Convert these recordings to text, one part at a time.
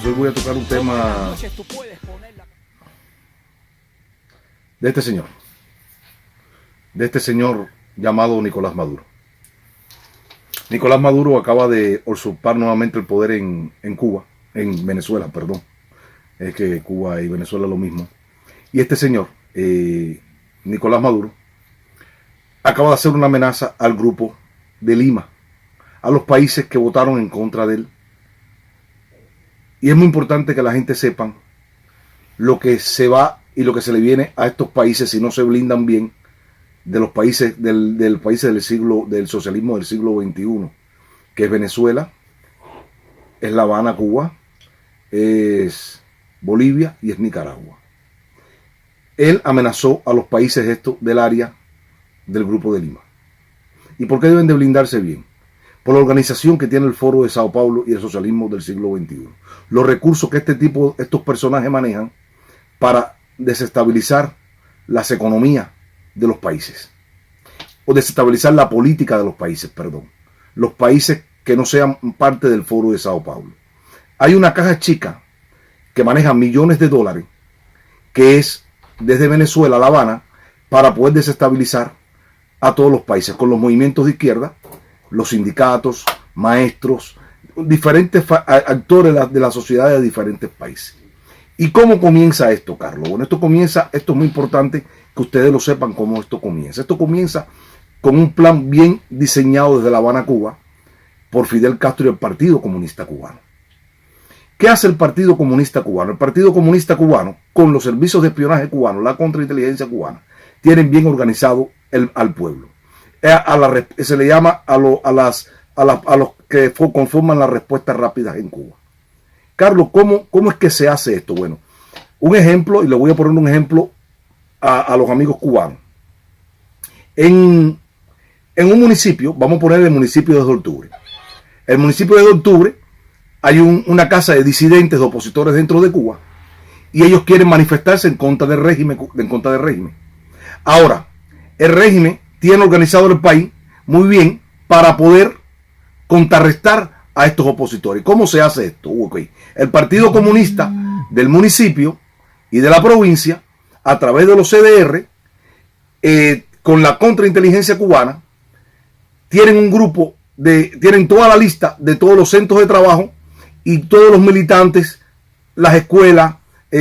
Hoy voy a tocar un tema de este señor llamado Nicolás Maduro. Nicolás Maduro acaba de usurpar nuevamente el poder en Venezuela, perdón. Es que Cuba y Venezuela es lo mismo. Y este señor, Nicolás Maduro, acaba de hacer una amenaza al grupo de Lima, a los países que votaron en contra de él. Y es muy importante que la gente sepan lo que se va y lo que se le viene a estos países si no se blindan bien de los países del socialismo del siglo XXI, que es Venezuela, es La Habana, Cuba, es Bolivia y es Nicaragua. Él amenazó a los países estos del área del Grupo de Lima. ¿Y por qué deben de blindarse bien? Por la organización que tiene el Foro de Sao Paulo y el socialismo del siglo XXI. Los recursos que estos personajes manejan para desestabilizar las economías de los países. O desestabilizar la política de los países, perdón. Los países que no sean parte del Foro de Sao Paulo. Hay una caja chica que maneja millones de dólares, que es desde Venezuela a La Habana, para poder desestabilizar a todos los países, con los movimientos de izquierda, los sindicatos, maestros, diferentes actores de la sociedad de diferentes países. ¿Y cómo comienza esto, Carlos? Bueno, esto es muy importante que ustedes lo sepan cómo esto comienza. Esto comienza con un plan bien diseñado desde La Habana, Cuba, por Fidel Castro y el Partido Comunista Cubano. ¿Qué hace el Partido Comunista Cubano? El Partido Comunista Cubano, con los servicios de espionaje cubanos, la contrainteligencia cubana, tienen bien organizado al pueblo. Se le llama a los que conforman las respuestas rápidas en Cuba. Carlos, ¿cómo es que se hace esto? Bueno, un ejemplo, y le voy a poner un ejemplo a los amigos cubanos. En un municipio, vamos a poner el municipio de 2 de octubre. El municipio de 2 de octubre hay una casa de disidentes, de opositores dentro de Cuba, y ellos quieren manifestarse en contra del régimen. Ahora, el régimen tiene organizado el país muy bien para poder contrarrestar a estos opositores. ¿Cómo se hace esto? Okay. El Partido Comunista del municipio y de la provincia, a través de los CDR, con la contrainteligencia cubana, tienen un grupo, tienen toda la lista de todos los centros de trabajo y todos los militantes, las escuelas,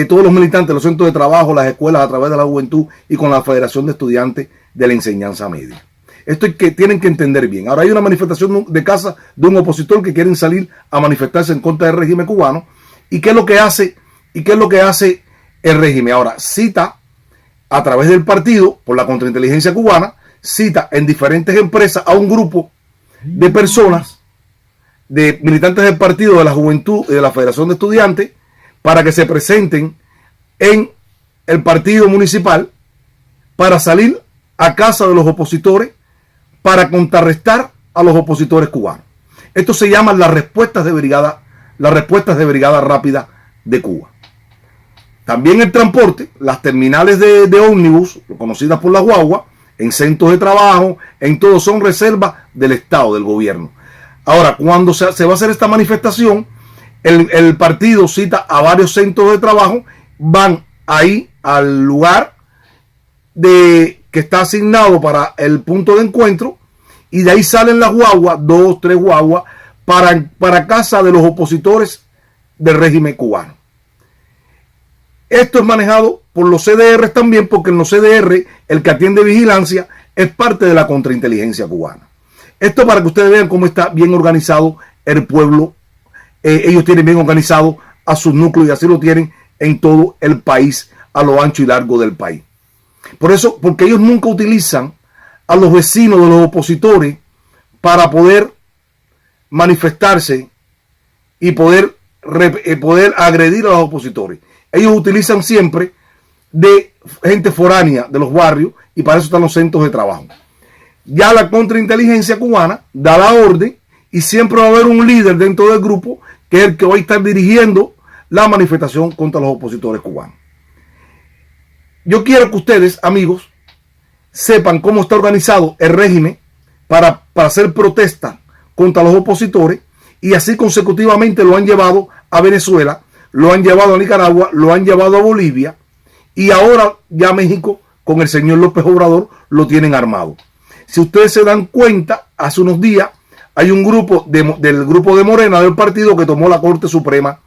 todos los militantes de los centros de trabajo, las escuelas a través de la juventud y con la Federación de Estudiantes de la Enseñanza Media. Esto es que tienen que entender bien. Ahora hay una manifestación de casa de un opositor que quieren salir a manifestarse en contra del régimen cubano. ¿Y qué es lo que hace? ¿Y qué es lo que hace el régimen? Ahora cita a través del partido, por la contrainteligencia cubana, cita en diferentes empresas a un grupo de personas, de militantes del partido, de la juventud y de la Federación de Estudiantes, para que se presenten en el partido municipal para salir a casa de los opositores para contrarrestar a los opositores cubanos. Esto se llama las respuestas de brigada rápida de Cuba. También el transporte, las terminales de ómnibus, conocidas por la guagua, en centros de trabajo, en todo, son reservas del Estado, del gobierno. Ahora, cuando se va a hacer esta manifestación, el partido cita a varios centros de trabajo, van ahí al lugar que está asignado para el punto de encuentro, y de ahí salen las guaguas, 2, 3 guaguas, para casa de los opositores del régimen cubano. Esto es manejado por los CDR también, porque en los CDR el que atiende vigilancia es parte de la contrainteligencia cubana. Esto para que ustedes vean cómo está bien organizado el pueblo. Ellos tienen bien organizado a sus núcleos y así lo tienen en todo el país, a lo ancho y largo del país. Por eso, porque ellos nunca utilizan a los vecinos de los opositores para poder manifestarse y poder agredir a los opositores. Ellos utilizan siempre de gente foránea de los barrios, y para eso están los centros de trabajo. Ya la contrainteligencia cubana da la orden y siempre va a haber un líder dentro del grupo que es el que va a estar dirigiendo la manifestación contra los opositores cubanos. Yo quiero que ustedes, amigos, sepan cómo está organizado el régimen para hacer protesta contra los opositores, y así consecutivamente lo han llevado a Venezuela, lo han llevado a Nicaragua, lo han llevado a Bolivia, y ahora ya México con el señor López Obrador lo tienen armado. Si ustedes se dan cuenta, hace unos días hay un grupo del grupo de Morena del partido que tomó la Corte Suprema.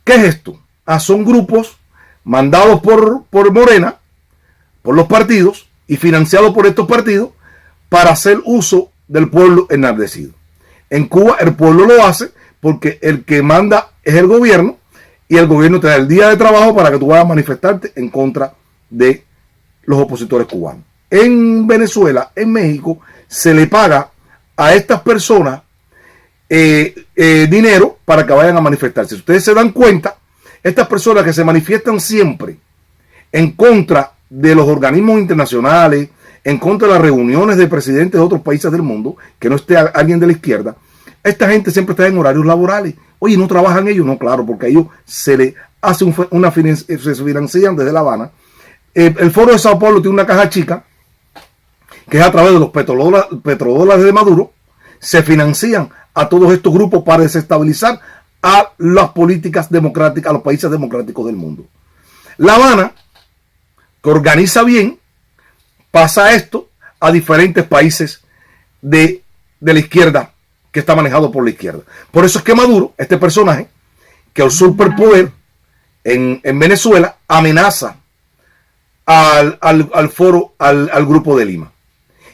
¿Qué es esto? Son grupos mandados por Morena, por los partidos y financiados por estos partidos para hacer uso del pueblo enardecido. En Cuba el pueblo lo hace porque el que manda es el gobierno, y el gobierno te da el día de trabajo para que tú vayas a manifestarte en contra de los opositores cubanos. En Venezuela, en México, se le paga a estas personas dinero para que vayan a manifestarse. Si ustedes se dan cuenta, estas personas que se manifiestan siempre en contra de los organismos internacionales, en contra de las reuniones de presidentes de otros países del mundo, que no esté alguien de la izquierda, esta gente siempre está en horarios laborales. Oye, ¿no trabajan ellos? No, claro, porque a ellos se les hace se financian desde La Habana. El Foro de Sao Paulo tiene una caja chica, que es a través de los petrodólares de Maduro, se financian a todos estos grupos para desestabilizar a las políticas democráticas, a los países democráticos del mundo. La Habana, que organiza bien, pasa esto a diferentes países de la izquierda, que está manejado por la izquierda. Por eso es que Maduro, este personaje, que usurpa el poder en Venezuela, amenaza al Grupo de Lima.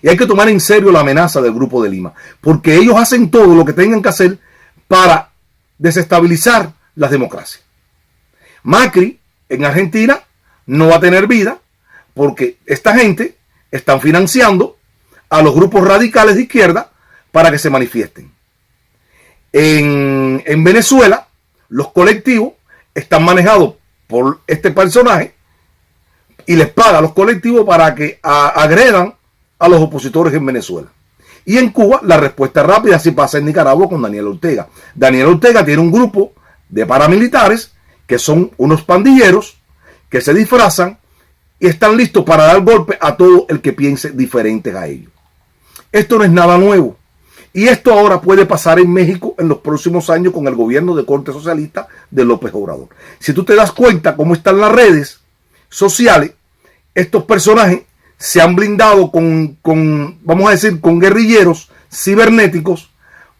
Y hay que tomar en serio la amenaza del Grupo de Lima, porque ellos hacen todo lo que tengan que hacer para desestabilizar las democracias. Macri en Argentina no va a tener vida porque esta gente están financiando a los grupos radicales de izquierda para que se manifiesten. En Venezuela, los colectivos están manejados por este personaje y les paga a los colectivos para que agredan a los opositores en Venezuela. Y en Cuba, la respuesta rápida así pasa en Nicaragua con Daniel Ortega. Daniel Ortega tiene un grupo de paramilitares que son unos pandilleros que se disfrazan y están listos para dar golpe a todo el que piense diferente a ellos. Esto no es nada nuevo. Y esto ahora puede pasar en México en los próximos años con el gobierno de corte socialista de López Obrador. Si tú te das cuenta cómo están las redes sociales, estos personajes se han blindado vamos a decir, con guerrilleros cibernéticos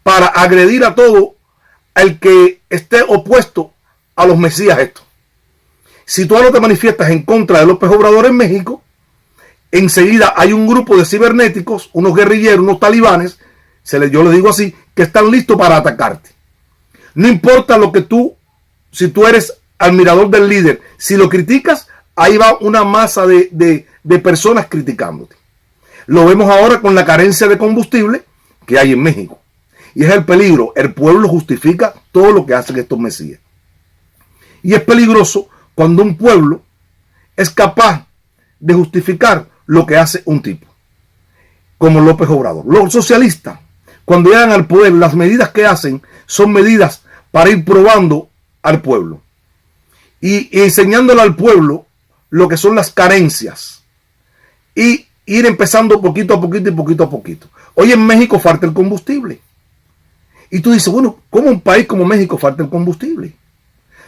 para agredir a todo el que esté opuesto a los mesías estos. Si tú ahora te manifiestas en contra de López Obrador en México, enseguida hay un grupo de cibernéticos, unos guerrilleros, unos talibanes, yo les digo así, que están listos para atacarte. No importa lo que si tú eres admirador del líder, si lo criticas, ahí va una masa de personas criticándote. Lo vemos ahora con la carencia de combustible que hay en México. Y es el peligro. El pueblo justifica todo lo que hacen estos mesías. Y es peligroso cuando un pueblo es capaz de justificar lo que hace un tipo como López Obrador. Los socialistas, cuando llegan al poder, las medidas que hacen son medidas para ir probando al pueblo y enseñándole al pueblo lo que son las carencias y ir empezando poquito a poquito y poquito a poquito. Hoy en México falta el combustible. Y tú dices, bueno, ¿cómo un país como México falta el combustible?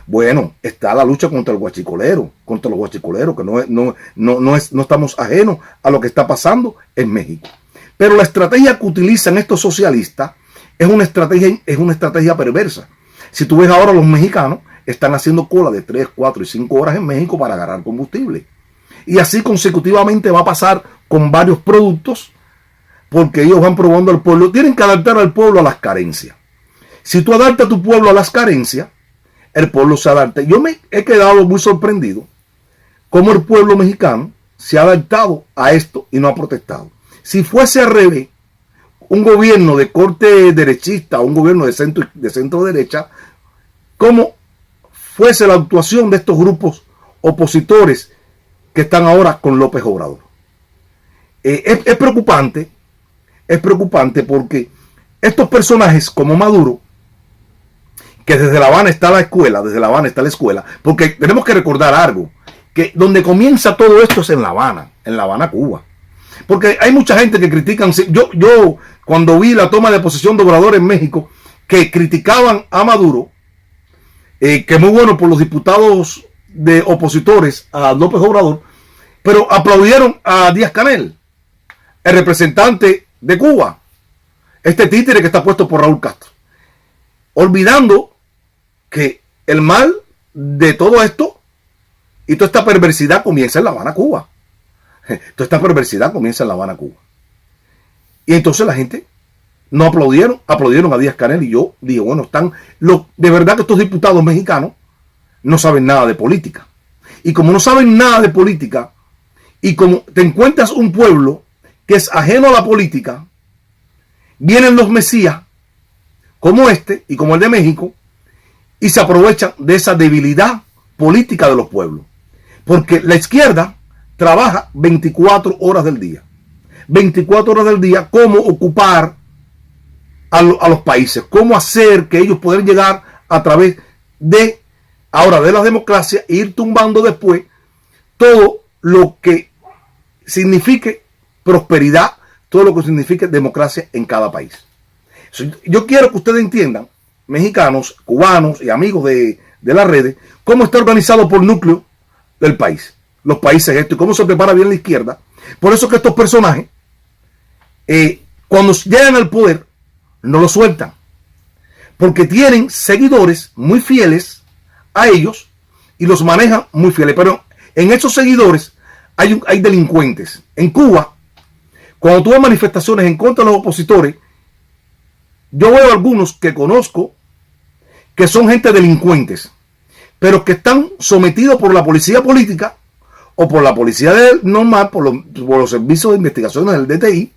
Bueno, está la lucha contra los guachicoleros, que no estamos ajenos a lo que está pasando en México. Pero la estrategia que utilizan estos socialistas es una estrategia perversa. Si tú ves ahora, los mexicanos están haciendo cola de 3, 4 y 5 horas en México para agarrar combustible. Y así consecutivamente va a pasar con varios productos, porque ellos van probando al pueblo. Tienen que adaptar al pueblo a las carencias. Si tú adaptas a tu pueblo a las carencias, el pueblo se adapta. Yo me he quedado muy sorprendido cómo el pueblo mexicano se ha adaptado a esto y no ha protestado. Si fuese al revés, un gobierno de corte derechista o un gobierno de centro derecha, ¿cómo fuese la actuación de estos grupos opositores que están ahora con López Obrador? Es preocupante porque estos personajes como Maduro, que desde La Habana está la escuela, porque tenemos que recordar algo, que donde comienza todo esto es en La Habana, Cuba. Porque hay mucha gente que critican. Yo cuando vi la toma de posesión de Obrador en México, que criticaban a Maduro, que muy bueno por los diputados de opositores a López Obrador, pero aplaudieron a Díaz-Canel, el representante de Cuba, este títere que está puesto por Raúl Castro, olvidando que el mal de todo esto y toda esta perversidad comienza en La Habana, Cuba. Toda esta perversidad comienza en La Habana, Cuba. Y entonces la gente no aplaudieron a Díaz-Canel, y yo dije, bueno, de verdad que estos diputados mexicanos no saben nada de política. Y como no saben nada de política, y como te encuentras un pueblo que es ajeno a la política, vienen los mesías como este y como el de México y se aprovechan de esa debilidad política de los pueblos. Porque la izquierda trabaja 24 horas del día. 24 horas del día, cómo ocupar a los países, cómo hacer que ellos puedan llegar a través de la democracia e ir tumbando después todo lo que signifique prosperidad, todo lo que signifique democracia en cada país. Yo quiero que ustedes entiendan, mexicanos, cubanos y amigos de las redes, cómo está organizado por núcleo del país, los países estos, y cómo se prepara bien la izquierda. Por eso que estos personajes, cuando llegan al poder, no lo sueltan, porque tienen seguidores muy fieles a ellos y los manejan muy fieles. Pero en esos seguidores hay delincuentes. En Cuba, cuando tú ves manifestaciones en contra de los opositores, yo veo algunos que conozco que son gente delincuentes, pero que están sometidos por la policía política o por la policía normal, por los servicios de investigación del DTI,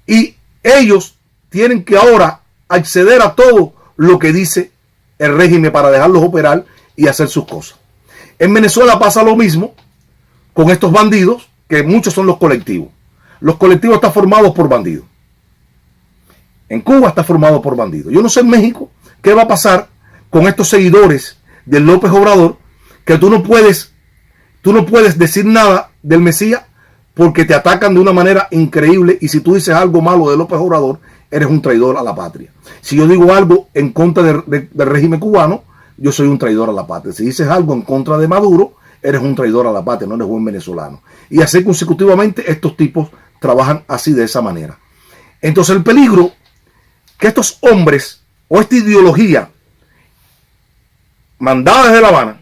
y ellos tienen que ahora acceder a todo lo que dice el régimen para dejarlos operar y hacer sus cosas. En Venezuela pasa lo mismo con estos bandidos, que muchos son los colectivos. Los colectivos están formados por bandidos. En Cuba está formado por bandidos. Yo no sé en México qué va a pasar con estos seguidores del López Obrador, que tú no puedes decir nada del Mesías porque te atacan de una manera increíble, y si tú dices algo malo de López Obrador, eres un traidor a la patria. Si yo digo algo en contra del régimen cubano, yo soy un traidor a la patria. Si dices algo en contra de Maduro, eres un traidor a la patria, no eres buen venezolano. Y así consecutivamente estos tipos trabajan así, de esa manera. Entonces el peligro que estos hombres o esta ideología mandada desde La Habana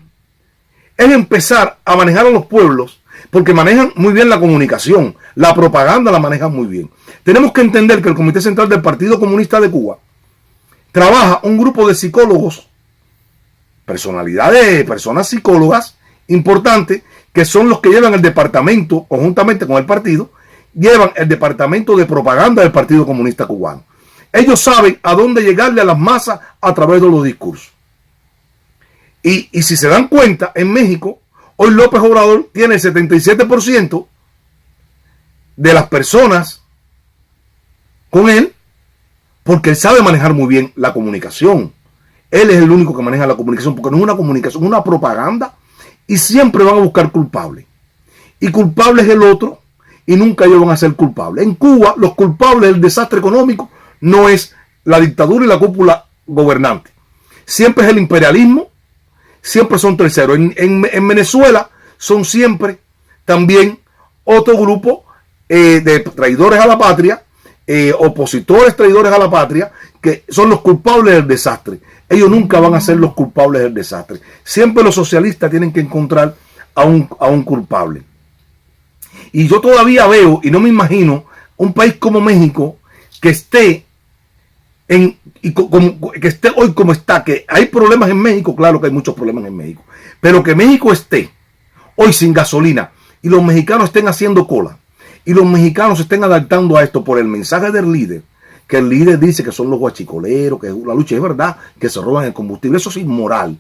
es empezar a manejar a los pueblos, porque manejan muy bien la comunicación, la propaganda la manejan muy bien. Tenemos que entender que el Comité Central del Partido Comunista de Cuba trabaja un grupo de psicólogos, personas psicólogas importantes, que son los que llevan el departamento, conjuntamente con el partido, llevan el departamento de propaganda del Partido Comunista Cubano. Ellos saben a dónde llegarle a las masas a través de los discursos. Y si se dan cuenta, en México, hoy López Obrador tiene el 77% de las personas con él, porque él sabe manejar muy bien la comunicación. Él es el único que maneja la comunicación, porque no es una comunicación, es una propaganda, y siempre van a buscar culpables. Y culpable es el otro, y nunca ellos van a ser culpables. En Cuba, los culpables del desastre económico no es la dictadura y la cúpula gobernante. Siempre es el imperialismo, siempre son terceros. En Venezuela son siempre también otro grupo de traidores a la patria, opositores traidores a la patria, que son los culpables del desastre. Ellos nunca van a ser los culpables del desastre. Siempre los socialistas tienen que encontrar a un culpable. Y yo todavía veo, y no me imagino, un país como México que esté que esté hoy como está, que hay problemas en México, claro que hay muchos problemas en México, pero que México esté hoy sin gasolina y los mexicanos estén haciendo cola y los mexicanos se estén adaptando a esto por el mensaje del líder, que el líder dice que son los guachicoleros, que es la lucha, es verdad, que se roban el combustible, eso es inmoral,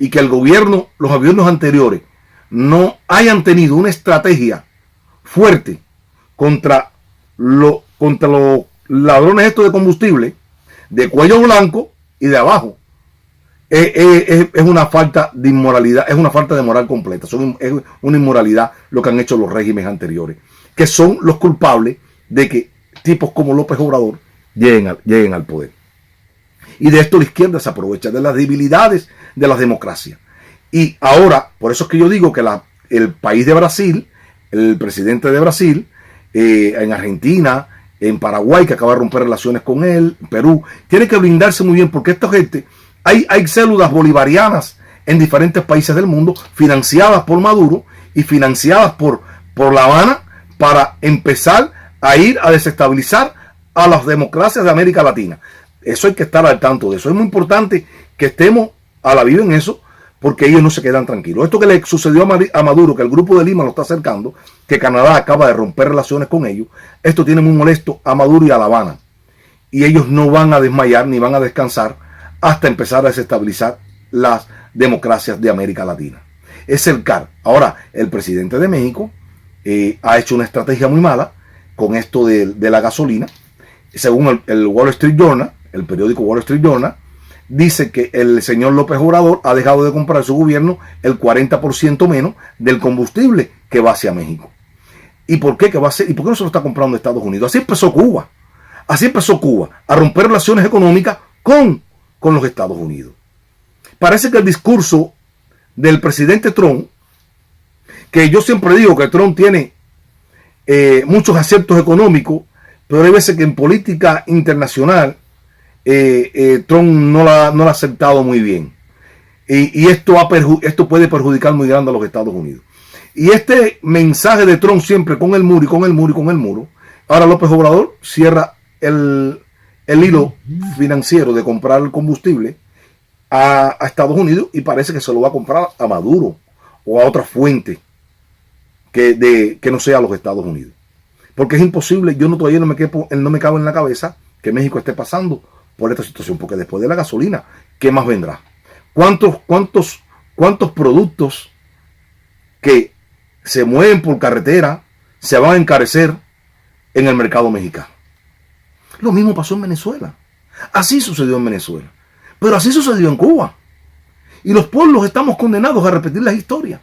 y que el gobierno, los gobiernos anteriores no hayan tenido una estrategia fuerte contra los ladrones estos de combustible, de cuello blanco y de abajo. Es una falta de inmoralidad, es una falta de moral completa. Es una inmoralidad lo que han hecho los regímenes anteriores, que son los culpables de que tipos como López Obrador lleguen al poder. Y de esto la izquierda se aprovecha de las debilidades de las democracias. Y ahora, por eso es que yo digo que el país de Brasil, el presidente de Brasil, en Argentina, en Paraguay, que acaba de romper relaciones con él, Perú, tiene que blindarse muy bien, porque esta gente, hay células bolivarianas en diferentes países del mundo, financiadas por Maduro y financiadas por La Habana, para empezar a ir a desestabilizar a las democracias de América Latina. Eso hay que estar al tanto de eso. Es muy importante que estemos a la viva en eso, porque ellos no se quedan tranquilos. Esto que le sucedió a Maduro, que el Grupo de Lima lo está acercando, que Canadá acaba de romper relaciones con ellos, esto tiene muy molesto a Maduro y a La Habana. Y ellos no van a desmayar ni van a descansar hasta empezar a desestabilizar las democracias de América Latina. Es el CAR. Ahora, el presidente de México ha hecho una estrategia muy mala con esto de la gasolina. Según el Wall Street Journal, el periódico Wall Street Journal, dice que el señor López Obrador ha dejado de comprar su gobierno el 40% menos del combustible que va hacia México. ¿Y por qué? ¿Y por qué no se lo está comprando Estados Unidos? Así empezó Cuba. Así empezó Cuba a romper relaciones económicas con los Estados Unidos. Parece que el discurso del presidente Trump, que yo siempre digo que Trump tiene muchos aciertos económicos, pero hay veces que en política internacional Trump no la ha aceptado muy bien. Y esto puede perjudicar muy grande a los Estados Unidos. Y este mensaje de Trump siempre con el muro y con el muro y con el muro. Ahora López Obrador cierra el hilo financiero de comprar el combustible a Estados Unidos y parece que se lo va a comprar a Maduro o a otra fuente que no sea los Estados Unidos. Porque es imposible, todavía no me cabe en la cabeza que México esté pasando por esta situación, porque después de la gasolina, ¿qué más vendrá? ¿Cuántos productos que se mueven por carretera se van a encarecer en el mercado mexicano? Lo mismo pasó en Venezuela. Así sucedió en Venezuela. Pero así sucedió en Cuba. Y los pueblos estamos condenados a repetir las historias.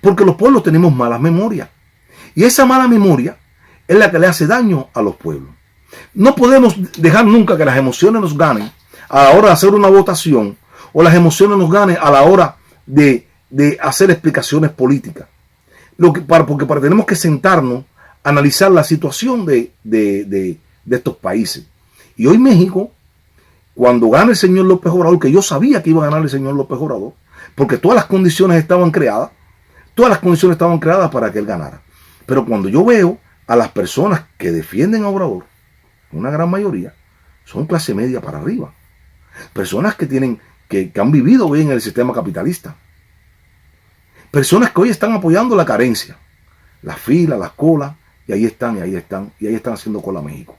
Porque los pueblos tenemos malas memorias. Y esa mala memoria es la que le hace daño a los pueblos. No podemos dejar nunca que las emociones nos ganen a la hora de hacer una votación, o las emociones nos ganen a la hora de hacer explicaciones políticas. Porque tenemos que sentarnos a analizar la situación de estos países. Y hoy México, cuando gane el señor López Obrador, que yo sabía que iba a ganar el señor López Obrador, porque todas las condiciones estaban creadas para que él ganara. Pero cuando yo veo a las personas que defienden a Obrador, una gran mayoría son clase media para arriba. Personas que han vivido bien en el sistema capitalista. Personas que hoy están apoyando la carencia, las filas, las colas, y ahí están haciendo cola a México.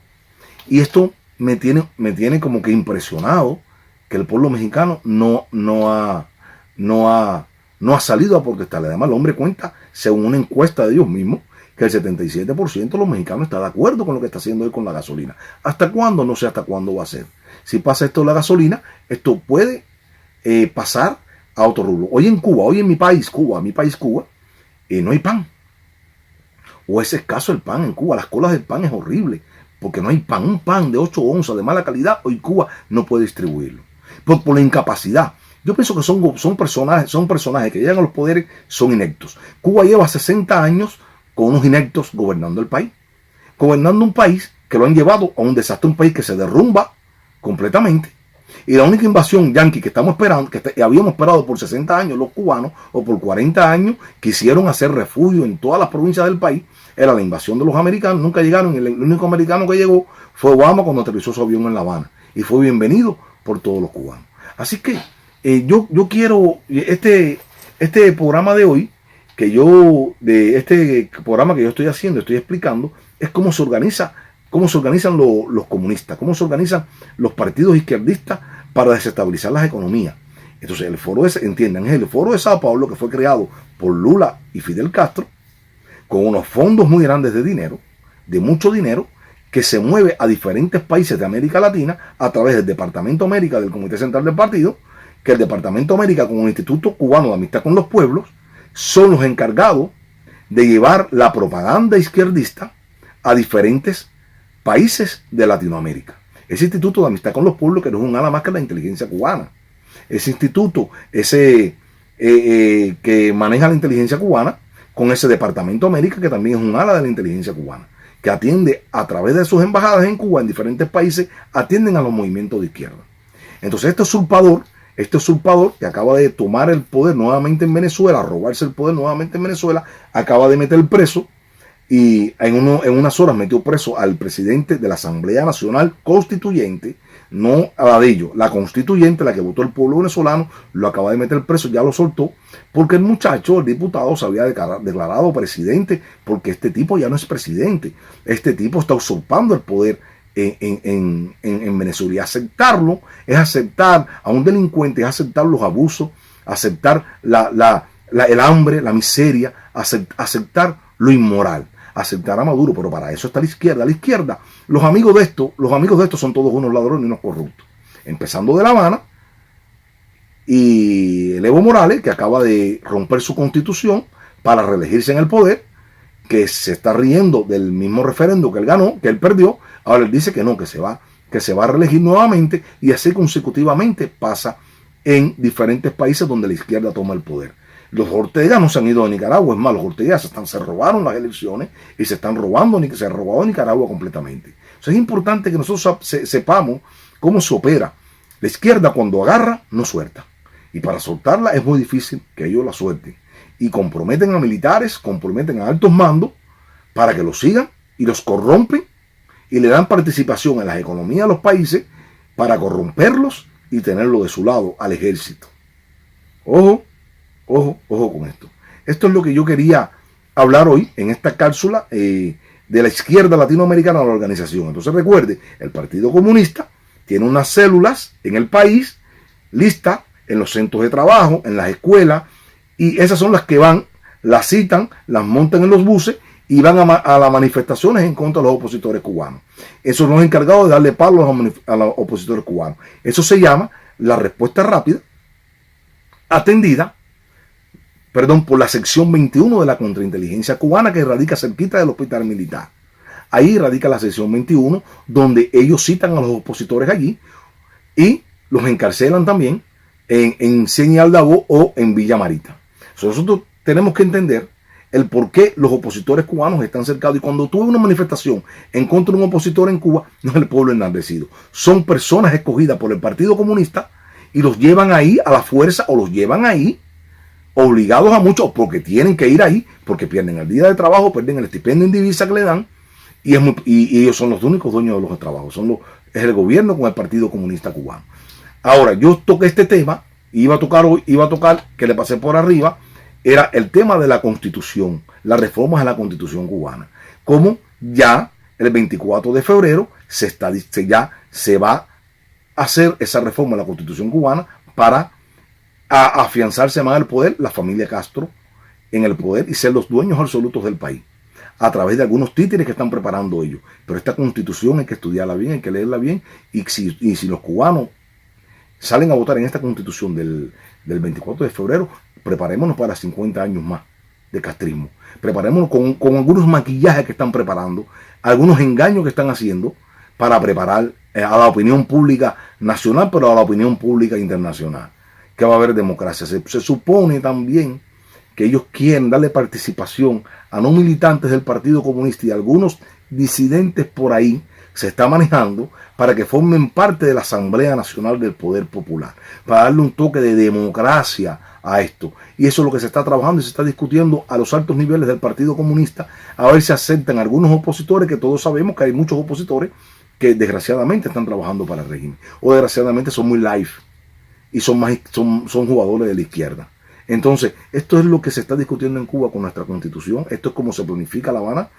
Y esto me tiene como que impresionado que el pueblo mexicano no ha salido a protestar. Además, el hombre cuenta, según una encuesta de ellos mismos, que el 77% de los mexicanos está de acuerdo con lo que está haciendo hoy con la gasolina. ¿Hasta cuándo? No sé hasta cuándo va a ser. Si pasa esto de la gasolina, esto puede pasar a otro rubro. Hoy en Cuba, hoy en mi país Cuba, no hay pan. O es escaso el pan en Cuba. Las colas del pan es horrible, porque no hay pan. Un pan de 8 onzas de mala calidad, hoy Cuba no puede distribuirlo. Por la incapacidad. Yo pienso que son personajes que llegan a los poderes, son ineptos. Cuba lleva 60 años con unos ineptos gobernando el país. Gobernando un país que lo han llevado a un desastre, un país que se derrumba completamente. Y la única invasión yanqui que estamos esperando, que habíamos esperado por 60 años los cubanos, o por 40 años, quisieron hacer refugio en todas las provincias del país, era la invasión de los americanos. Nunca llegaron, y el único americano que llegó fue Obama cuando aterrizó su avión en La Habana. Y fue bienvenido por todos los cubanos. Así que yo quiero, este programa de hoy, este programa que yo estoy haciendo, estoy explicando, es cómo se organizan los comunistas, cómo se organizan los partidos izquierdistas para desestabilizar las economías. Entonces el foro el foro de Sao Paulo, que fue creado por Lula y Fidel Castro, con unos fondos muy grandes de dinero, de mucho dinero, que se mueve a diferentes países de América Latina a través del Departamento América del Comité Central del Partido, que el Departamento América con el Instituto Cubano de Amistad con los Pueblos son los encargados de llevar la propaganda izquierdista a diferentes países de Latinoamérica. Ese Instituto de Amistad con los Pueblos, que no es un ala más que la inteligencia cubana. Ese instituto, que maneja la inteligencia cubana, con ese Departamento América, que también es un ala de la inteligencia cubana, que atiende a través de sus embajadas en Cuba, en diferentes países, atienden a los movimientos de izquierda. Entonces este usurpador que acaba de tomar el poder nuevamente en Venezuela, robarse el poder nuevamente en Venezuela, acaba de meter preso, y en unas horas metió preso al presidente de la Asamblea Nacional Constituyente, no a la de ellos, la constituyente, la que votó el pueblo venezolano, lo acaba de meter preso, ya lo soltó, porque el muchacho, el diputado, se había declarado presidente, porque este tipo ya no es presidente, este tipo está usurpando el poder en Venezuela, y aceptarlo es aceptar a un delincuente, es aceptar los abusos, aceptar el hambre, la miseria, aceptar lo inmoral, aceptar a Maduro. Pero para eso está la izquierda. La izquierda, los amigos de estos son todos unos ladrones y unos corruptos, empezando de La Habana y el Evo Morales, que acaba de romper su constitución para reelegirse en el poder, que se está riendo del mismo referendo que él ganó, que él perdió. Ahora él dice que no, que se va a reelegir nuevamente, y así consecutivamente pasa en diferentes países donde la izquierda toma el poder. Los Ortega no se han ido de Nicaragua, es más, los Ortega se robaron las elecciones y se han robado Nicaragua completamente. Entonces es importante que nosotros sepamos cómo se opera. La izquierda, cuando agarra, no suelta, y para soltarla es muy difícil que ellos la suelten, y comprometen a militares, comprometen a altos mandos para que los sigan, y los corrompen y le dan participación en las economías de los países para corromperlos y tenerlo de su lado al ejército. Ojo con esto. Esto es lo que yo quería hablar hoy en esta cápsula de la izquierda latinoamericana a la organización. Entonces recuerde, el Partido Comunista tiene unas células en el país listas en los centros de trabajo, en las escuelas, y esas son las que van, las citan, las montan en los buses y van a las manifestaciones en contra de los opositores cubanos. Eso es los encargados de darle palos a los opositores cubanos. Eso se llama la respuesta rápida, atendida, por la sección 21 de la contrainteligencia cubana, que radica cerquita del hospital militar. Ahí radica la sección 21, donde ellos citan a los opositores allí y los encarcelan también en Señal de Abo o en Villa Marita. Nosotros tenemos que entender el por qué los opositores cubanos están cercados. Y cuando tuve una manifestación en contra de un opositor en Cuba, no es el pueblo enardecido, son personas escogidas por el Partido Comunista y los llevan ahí a la fuerza, o los llevan ahí obligados a muchos, porque tienen que ir ahí, porque pierden el día de trabajo, pierden el estipendio en divisa que le dan, y ellos son los únicos dueños de los trabajos, es el gobierno con el Partido Comunista Cubano. Ahora, yo toqué este tema, iba a tocar, que le pasé por arriba, era el tema de la Constitución, las reformas a la Constitución cubana. Como ya el 24 de febrero ya se va a hacer esa reforma a la Constitución cubana para afianzarse más al poder la familia Castro en el poder y ser los dueños absolutos del país, a través de algunos títeres que están preparando ellos. Pero esta Constitución hay que estudiarla bien, hay que leerla bien, y si los cubanos salen a votar en esta Constitución del 24 de febrero, preparémonos para 50 años más de castrismo. Preparémonos con algunos maquillajes que están preparando, algunos engaños que están haciendo para preparar a la opinión pública nacional, pero a la opinión pública internacional, que va a haber democracia. Se supone también que ellos quieren darle participación a no militantes del Partido Comunista y algunos disidentes por ahí, se está manejando para que formen parte de la Asamblea Nacional del Poder Popular, para darle un toque de democracia a esto. Y eso es lo que se está trabajando y se está discutiendo a los altos niveles del Partido Comunista, a ver si aceptan algunos opositores, que todos sabemos que hay muchos opositores que desgraciadamente están trabajando para el régimen, o desgraciadamente son muy light y son jugadores de la izquierda. Entonces, esto es lo que se está discutiendo en Cuba con nuestra Constitución. Esto es como se planifica La Habana,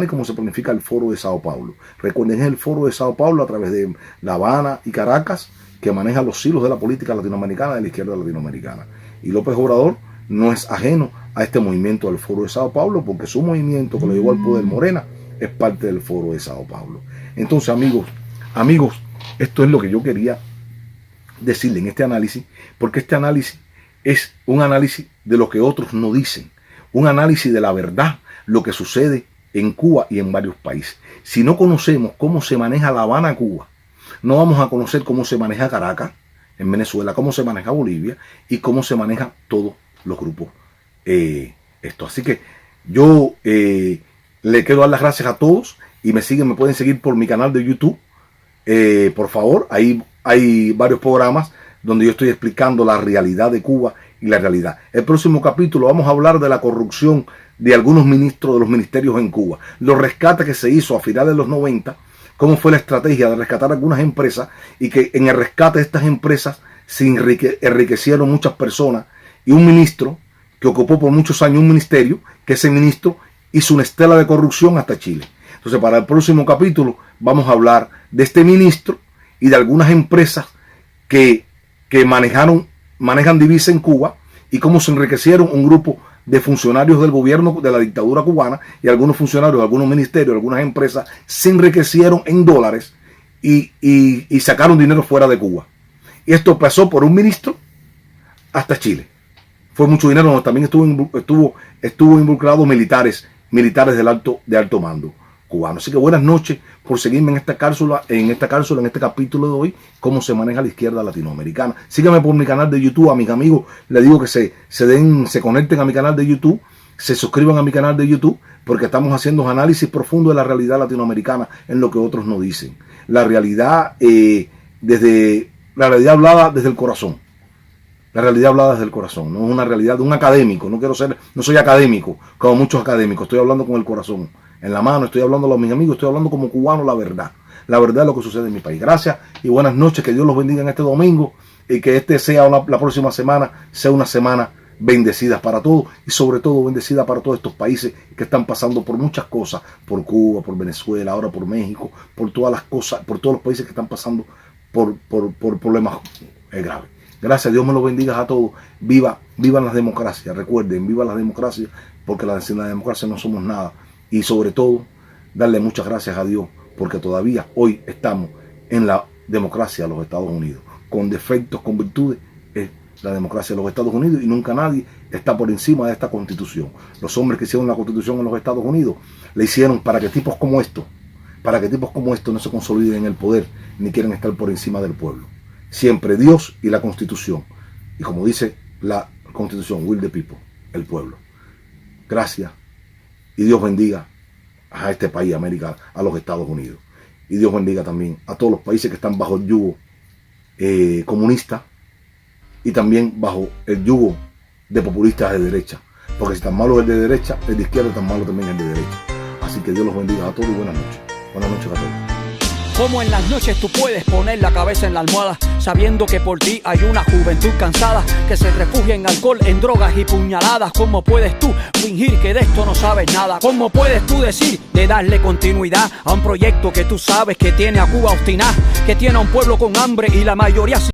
y cómo se planifica el Foro de Sao Paulo. Recuerden, es el Foro de Sao Paulo, a través de La Habana y Caracas, que maneja los hilos de la política latinoamericana, de la izquierda latinoamericana. Y López Obrador no es ajeno a este movimiento del Foro de Sao Paulo, porque su movimiento que lo llevó al poder, Morena, es parte del Foro de Sao Paulo. Entonces, amigos, esto es lo que yo quería decirle en este análisis, porque este análisis es un análisis de lo que otros no dicen, un análisis de la verdad, lo que sucede en Cuba y en varios países. Si no conocemos cómo se maneja La Habana, Cuba, no vamos a conocer cómo se maneja Caracas en Venezuela, cómo se maneja Bolivia y cómo se manejan todos los grupos. Así que yo le quiero dar las gracias a todos y me pueden seguir por mi canal de YouTube. Por favor, ahí hay varios programas donde yo estoy explicando la realidad de Cuba y la realidad. El próximo capítulo vamos a hablar de la corrupción de algunos ministros de los ministerios en Cuba, los rescates que se hizo a finales de los 90, cómo fue la estrategia de rescatar algunas empresas y que en el rescate de estas empresas se enriquecieron muchas personas y un ministro que ocupó por muchos años un ministerio, que ese ministro hizo una estela de corrupción hasta Chile. Entonces, para el próximo capítulo vamos a hablar de este ministro y de algunas empresas que manejan divisas en Cuba y cómo se enriquecieron un grupo de funcionarios del gobierno de la dictadura cubana y algunos funcionarios, algunos ministerios, algunas empresas se enriquecieron en dólares y sacaron dinero fuera de Cuba. Y esto pasó por un ministro hasta Chile. Fue mucho dinero, donde también estuvo involucrado militares de alto mando cubano. Así que buenas noches por seguirme en esta cápsula, en este capítulo de hoy, cómo se maneja la izquierda latinoamericana. Síganme por mi canal de YouTube, a mis amigos les digo que se conecten a mi canal de YouTube, se suscriban a mi canal de YouTube, porque estamos haciendo análisis profundo de la realidad latinoamericana en lo que otros no dicen. La realidad hablada desde el corazón. La realidad hablada desde el corazón, no es una realidad de un académico. No soy académico, como muchos académicos. Estoy hablando con el corazón en la mano, estoy hablando a mis amigos, estoy hablando como cubano la verdad de lo que sucede en mi país. Gracias y buenas noches, que Dios los bendiga en este domingo y que la próxima semana sea una semana bendecida para todos y sobre todo bendecida para todos estos países que están pasando por muchas cosas, por Cuba, por Venezuela, ahora por México, por todas las cosas, por todos los países que están pasando por problemas graves. Gracias, Dios me los bendiga a todos. Vivan las democracias, recuerden, viva la democracia, porque sin la democracia no somos nada. Y sobre todo, darle muchas gracias a Dios, porque todavía hoy estamos en la democracia de los Estados Unidos. Con defectos, con virtudes, es la democracia de los Estados Unidos y nunca nadie está por encima de esta constitución. Los hombres que hicieron la constitución en los Estados Unidos, la hicieron para que tipos como estos no se consoliden en el poder, ni quieran estar por encima del pueblo. Siempre Dios y la Constitución. Y como dice la Constitución, will the people, el pueblo. Gracias. Y Dios bendiga a este país, América, a los Estados Unidos. Y Dios bendiga también a todos los países que están bajo el yugo comunista y también bajo el yugo de populistas de derecha. Porque si tan malo es el de derecha, el de izquierda tan malo también es el de derecha. Así que Dios los bendiga a todos y buenas noches. Buenas noches a todos. Como en las noches tú puedes poner la cabeza en la almohada, sabiendo que por ti hay una juventud cansada que se refugia en alcohol, en drogas y puñaladas. ¿Cómo puedes tú fingir que de esto no sabes nada? ¿Cómo puedes tú decir de darle continuidad a un proyecto que tú sabes que tiene a Cuba obstinada, que tiene a un pueblo con hambre y la mayoría